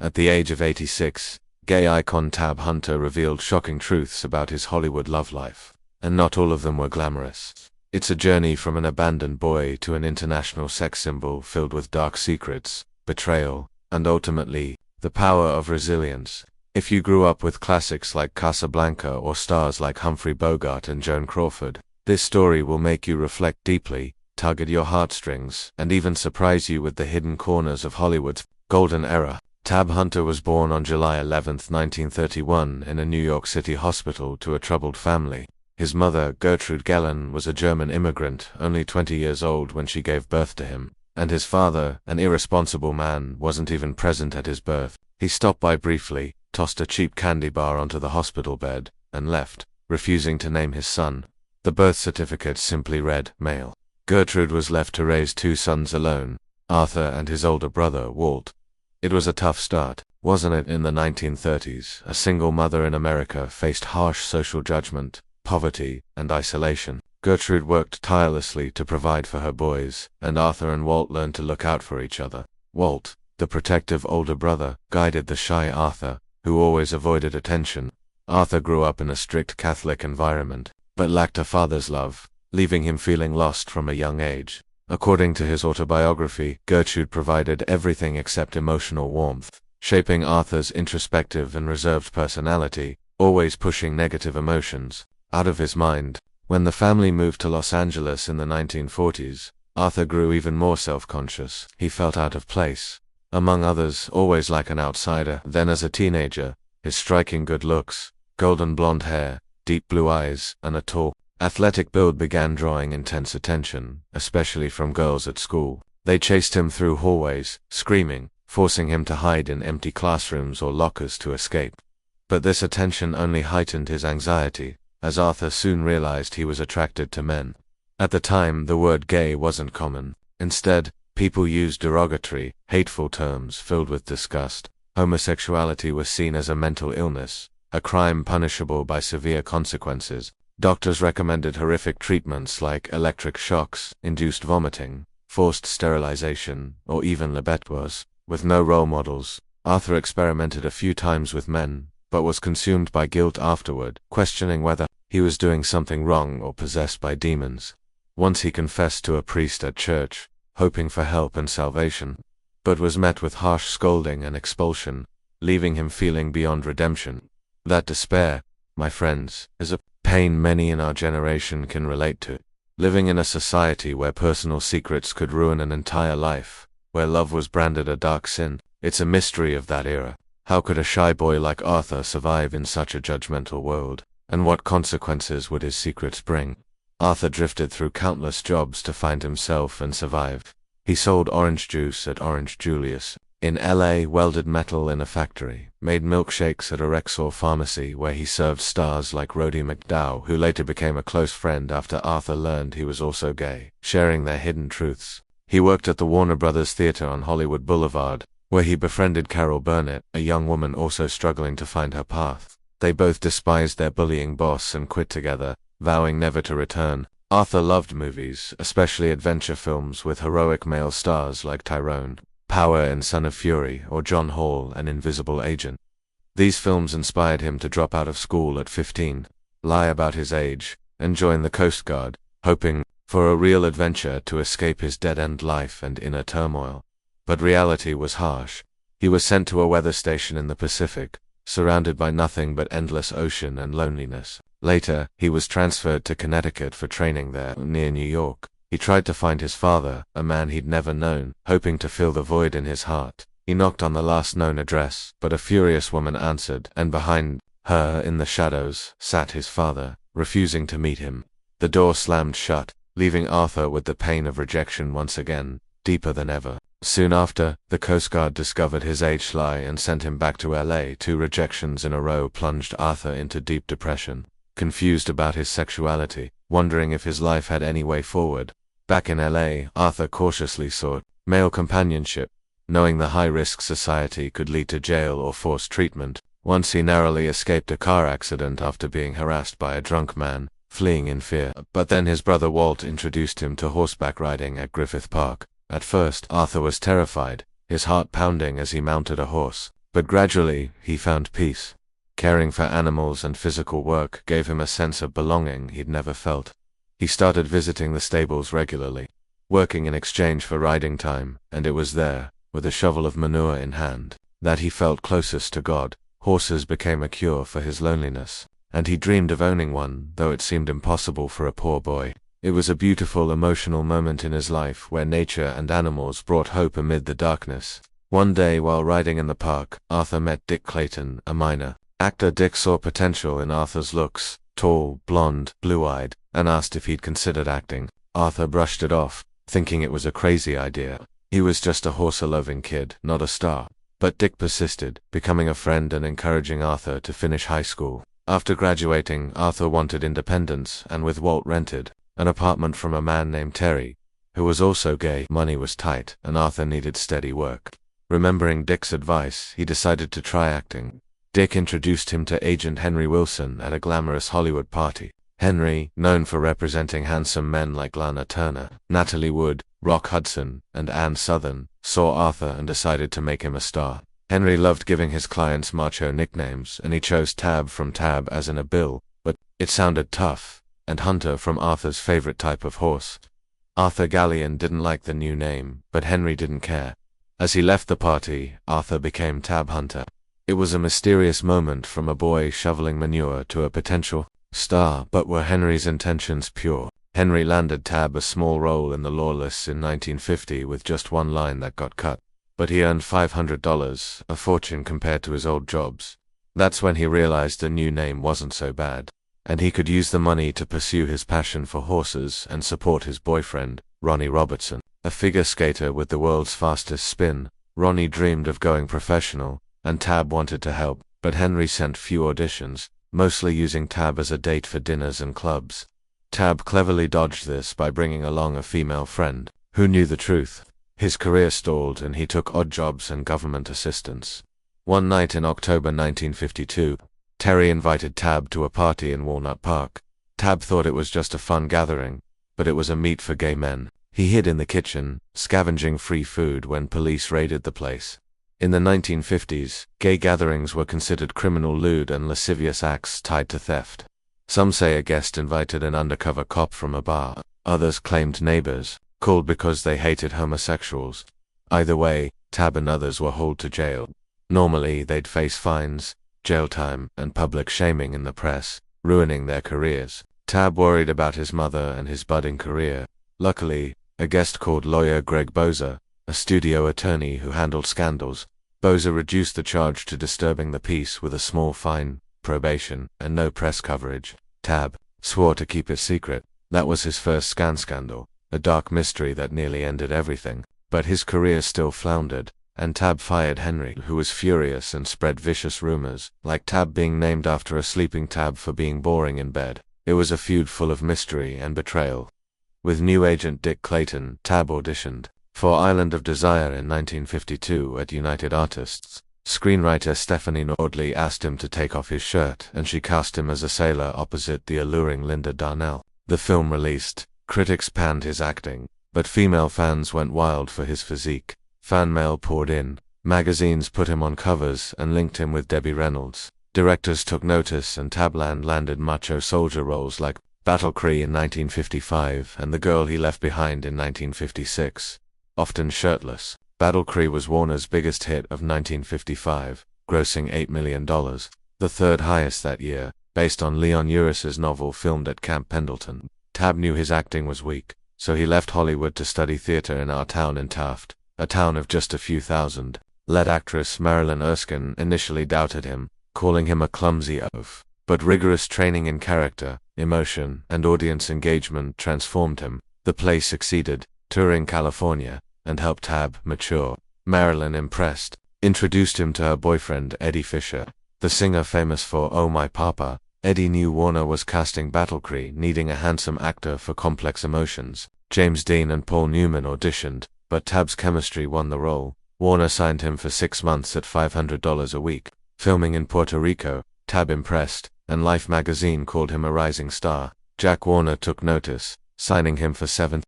At the age of 86, gay icon Tab Hunter revealed shocking truths about his Hollywood love life. And not all of them were glamorous. It's a journey from an abandoned boy to an international sex symbol filled with dark secrets, betrayal, and ultimately, the power of resilience. If you grew up with classics like Casablanca or stars like Humphrey Bogart and Joan Crawford, this story will make you reflect deeply, tug at your heartstrings, and even surprise you with the hidden corners of Hollywood's golden era. Tab Hunter was born on July 11, 1931 in a New York City hospital to a troubled family. His mother, Gertrude Gellen, was a German immigrant, only 20 years old when she gave birth to him, and his father, an irresponsible man, wasn't even present at his birth. He stopped by briefly, tossed a cheap candy bar onto the hospital bed, and left, refusing to name his son. The birth certificate simply read, male. Gertrude was left to raise two sons alone, Arthur and his older brother, Walt. It was a tough start, wasn't it? In the 1930s, a single mother in America faced harsh social judgment, poverty, and isolation. Gertrude worked tirelessly to provide for her boys, and Arthur and Walt learned to look out for each other. Walt, the protective older brother, guided the shy Arthur, who always avoided attention. Arthur grew up in a strict Catholic environment, but lacked a father's love, leaving him feeling lost from a young age. According to his autobiography, Gertrude provided everything except emotional warmth, shaping Arthur's introspective and reserved personality, always pushing negative emotions out of his mind. When the family moved to Los Angeles in the 1940s, Arthur grew even more self-conscious. He felt out of place, among others, always like an outsider. Then as a teenager, his striking good looks, golden blonde hair, deep blue eyes, and a tall, athletic build began drawing intense attention, especially from girls at school. They chased him through hallways, screaming, forcing him to hide in empty classrooms or lockers to escape. But this attention only heightened his anxiety, as Arthur soon realized he was attracted to men. At the time, the word gay wasn't common. Instead, people used derogatory, hateful terms filled with disgust. Homosexuality was seen as a mental illness, a crime punishable by severe consequences. Doctors recommended horrific treatments like electric shocks, induced vomiting, forced sterilization, or even libetuas. With no role models, Arthur experimented a few times with men, but was consumed by guilt afterward, questioning whether he was doing something wrong or possessed by demons. Once he confessed to a priest at church, hoping for help and salvation, but was met with harsh scolding and expulsion, leaving him feeling beyond redemption. That despair, my friends, is a pain many in our generation can relate to. Living in a society where personal secrets could ruin an entire life, where love was branded a dark sin, it's a mystery of that era. How could a shy boy like Arthur survive in such a judgmental world? And what consequences would his secrets bring? Arthur drifted through countless jobs to find himself and survive. He sold orange juice at Orange Julius in LA, welded metal in a factory, made milkshakes at a Rexall pharmacy where he served stars like Rhodey McDowall, who later became a close friend after Arthur learned he was also gay, sharing their hidden truths. He worked at the Warner Brothers Theater on Hollywood Boulevard, where he befriended Carol Burnett, a young woman also struggling to find her path. They both despised their bullying boss and quit together, vowing never to return. Arthur loved movies, especially adventure films with heroic male stars like Tyrone Power in Son of Fury or John Hall, an invisible agent. These films inspired him to drop out of school at 15, lie about his age, and join the Coast Guard, hoping for a real adventure to escape his dead-end life and inner turmoil. But reality was harsh. He was sent to a weather station in the Pacific, surrounded by nothing but endless ocean and loneliness. Later, he was transferred to Connecticut for training there, near New York. He tried to find his father, a man he'd never known, hoping to fill the void in his heart. He knocked on the last known address, but a furious woman answered, and behind her, in the shadows, sat his father, refusing to meet him. The door slammed shut, leaving Arthur with the pain of rejection once again, deeper than ever. Soon after, the Coast Guard discovered his age lie and sent him back to LA. 2 rejections in a row plunged Arthur into deep depression. Confused about his sexuality, wondering if his life had any way forward. Back in LA, Arthur cautiously sought male companionship, knowing the high-risk society could lead to jail or forced treatment. Once he narrowly escaped a car accident after being harassed by a drunk man, fleeing in fear. But then his brother Walt introduced him to horseback riding at Griffith Park. At first, Arthur was terrified, his heart pounding as he mounted a horse. But gradually, he found peace. Caring for animals and physical work gave him a sense of belonging he'd never felt. He started visiting the stables regularly, working in exchange for riding time, and it was there, with a shovel of manure in hand, that he felt closest to God. Horses became a cure for his loneliness, and he dreamed of owning one, though it seemed impossible for a poor boy. It was a beautiful, emotional moment in his life where nature and animals brought hope amid the darkness. One day while riding in the park, Arthur met Dick Clayton, a miner. Actor Dick saw potential in Arthur's looks, tall, blonde, blue-eyed, and asked if he'd considered acting. Arthur brushed it off, thinking it was a crazy idea. He was just a horse-loving kid, not a star. But Dick persisted, becoming a friend and encouraging Arthur to finish high school. After graduating, Arthur wanted independence and with Walt rented an apartment from a man named Terry, who was also gay. Money was tight, and Arthur needed steady work. Remembering Dick's advice, he decided to try acting. Dick introduced him to agent Henry Wilson at a glamorous Hollywood party. Henry, known for representing handsome men like Lana Turner, Natalie Wood, Rock Hudson, and Ann Sothern, saw Arthur and decided to make him a star. Henry loved giving his clients macho nicknames, and he chose Tab from Tab as in a bill, but it sounded tough, and Hunter from Arthur's favorite type of horse. Arthur Gallion didn't like the new name, but Henry didn't care. As he left the party, Arthur became Tab Hunter. It was a mysterious moment, from a boy shoveling manure to a potential star, but were Henry's intentions pure? Henry landed Tab a small role in The Lawless in 1950 with just one line that got cut. But he earned $500, a fortune compared to his old jobs. That's when he realized the new name wasn't so bad, and he could use the money to pursue his passion for horses and support his boyfriend, Ronnie Robertson. A figure skater with the world's fastest spin, Ronnie dreamed of going professional, and Tab wanted to help, but Henry sent few auditions, mostly using Tab as a date for dinners and clubs. Tab cleverly dodged this by bringing along a female friend, who knew the truth. His career stalled and he took odd jobs and government assistance. One night in October 1952, Terry invited Tab to a party in Walnut Park. Tab thought it was just a fun gathering, but it was a meet for gay men. He hid in the kitchen, scavenging free food when police raided the place. In the 1950s, gay gatherings were considered criminal, lewd and lascivious acts tied to theft. Some say a guest invited an undercover cop from a bar. Others claimed neighbors called because they hated homosexuals. Either way, Tab and others were hauled to jail. Normally, they'd face fines, jail time, and public shaming in the press, ruining their careers. Tab worried about his mother and his budding career. Luckily, a guest called lawyer Greg Boza, a studio attorney who handled scandals. Boza reduced the charge to disturbing the peace with a small fine, probation, and no press coverage. Tab swore to keep it secret. That was his first scandal, a dark mystery that nearly ended everything. But his career still floundered, and Tab fired Henry, who was furious and spread vicious rumors, like Tab being named after a sleeping Tab for being boring in bed. It was a feud full of mystery and betrayal. With new agent Dick Clayton, Tab auditioned for Island of Desire in 1952 at United Artists. Screenwriter Stephanie Nordley asked him to take off his shirt, and she cast him as a sailor opposite the alluring Linda Darnell. The film released. Critics panned his acting, but female fans went wild for his physique. Fan mail poured in. Magazines put him on covers and linked him with Debbie Reynolds. Directors took notice, and Tabland landed macho soldier roles like Battle Cree in 1955 and The Girl He Left Behind in 1956. Often shirtless, Battle Cree was Warner's biggest hit of 1955, grossing $8 million, the third highest that year, based on Leon Uris's novel filmed at Camp Pendleton. Tab knew his acting was weak, so he left Hollywood to study theater in our town in Taft, a town of just a few thousand. Lead actress Marilyn Erskine initially doubted him, calling him a clumsy oaf. But rigorous training in character, emotion, and audience engagement transformed him. The play succeeded, touring California, and helped Tab mature. Marilyn, impressed, introduced him to her boyfriend Eddie Fisher, the singer famous for Oh My Papa. Eddie knew Warner was casting Battle Cree, needing a handsome actor for complex emotions. James Dean and Paul Newman auditioned, but Tab's chemistry won the role. Warner signed him for 6 months at $500 a week. Filming in Puerto Rico, Tab impressed, and Life magazine called him a rising star. Jack Warner took notice, signing him for $7